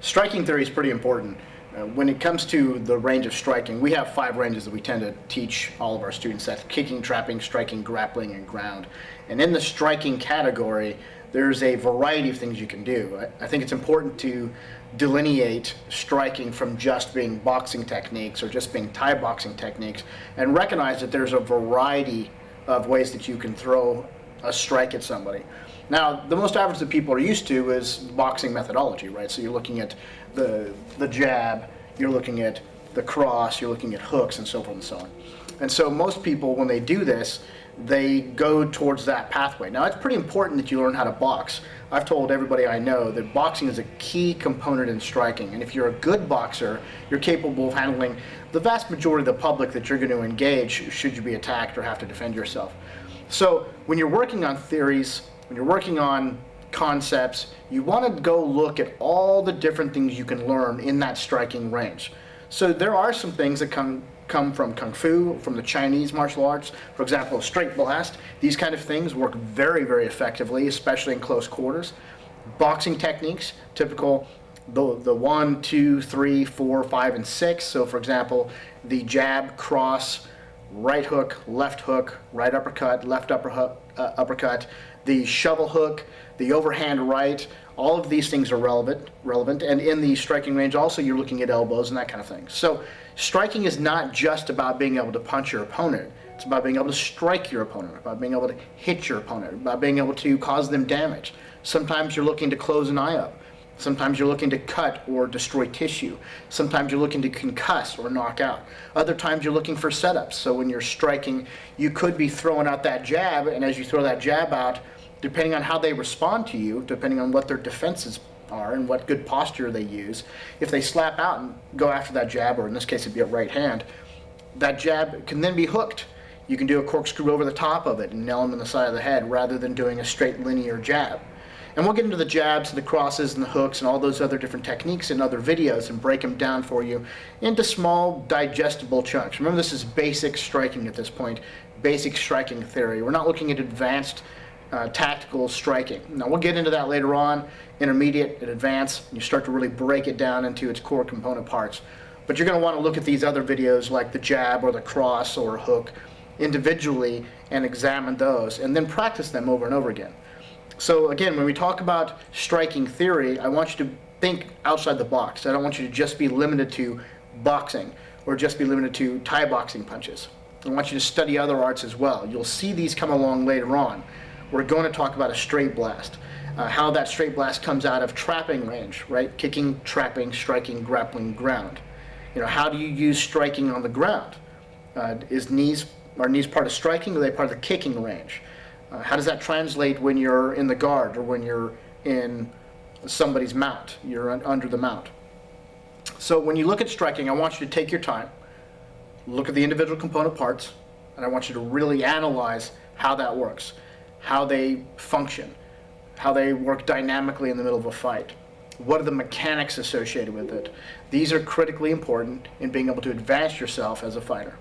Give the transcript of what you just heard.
Striking theory is pretty important. When it comes to the range of striking, we have 5 ranges that we tend to teach all of our students. That's kicking, trapping, striking, grappling, and ground. And in the striking category, there's a variety of things you can do. I think it's important to delineate striking from just being boxing techniques or just being Thai boxing techniques, and recognize that there's a variety of ways that you can throw a strike at somebody. Now, the most average that people are used to is boxing methodology, right? So you're looking at the jab, you're looking at the cross, you're looking at hooks, and so forth and so on. And so most people, when they do this, they go towards that pathway. Now, it's pretty important that you learn how to box. I've told everybody I know that boxing is a key component in striking, and if you're a good boxer, you're capable of handling the vast majority of the public that you're going to engage should you be attacked or have to defend yourself. So when you're working on theories, when you're working on concepts, you want to go look at all the different things you can learn in that striking range. So there are some things that come from Kung Fu, from the Chinese martial arts. For example, a straight blast. These kind of things work very, very effectively, especially in close quarters. Boxing techniques, typical, the 1, 2, 3, 4, 5, and 6. So for example, the jab, cross, right hook, right uppercut, left uppercut, the shovel hook, the overhand right. All of these things are relevant, and in the striking range also you're looking at elbows and that kind of thing. So striking is not just about being able to punch your opponent. It's about being able to strike your opponent, about being able to hit your opponent, about being able to cause them damage. Sometimes you're looking to close an eye up. Sometimes you're looking to cut or destroy tissue. Sometimes you're looking to concuss or knock out. Other times you're looking for setups. So when you're striking, you could be throwing out that jab, and as you throw that jab out, depending on how they respond to you, depending on what their defenses are and what good posture they use, if they slap out and go after that jab, or in this case it'd be a right hand, that jab can then be hooked. You can do a corkscrew over the top of it and nail them in the side of the head rather than doing a straight linear jab. And we'll get into the jabs and the crosses and the hooks and all those other different techniques in other videos and break them down for you into small, digestible chunks. Remember, this is basic striking at this point, basic striking theory. We're not looking at advanced tactical striking. Now, we'll get into that later on, intermediate and advanced, and you start to really break it down into its core component parts. But you're going to want to look at these other videos like the jab or the cross or hook individually and examine those, and then practice them over and over again. So again, when we talk about striking theory, I want you to think outside the box. I don't want you to just be limited to boxing or just be limited to Thai boxing punches. I want you to study other arts as well. You'll see these come along later on. We're going to talk about a straight blast, how that straight blast comes out of trapping range, right? Kicking, trapping, striking, grappling, ground. You know, how do you use striking on the ground? Are knees part of striking, or are they part of the kicking range? How does that translate when you're in the guard or when you're in somebody's mount? You're under the mount. So when you look at striking, I want you to take your time, look at the individual component parts, and I want you to really analyze how that works, how they function, how they work dynamically in the middle of a fight. What are the mechanics associated with it? These are critically important in being able to advance yourself as a fighter.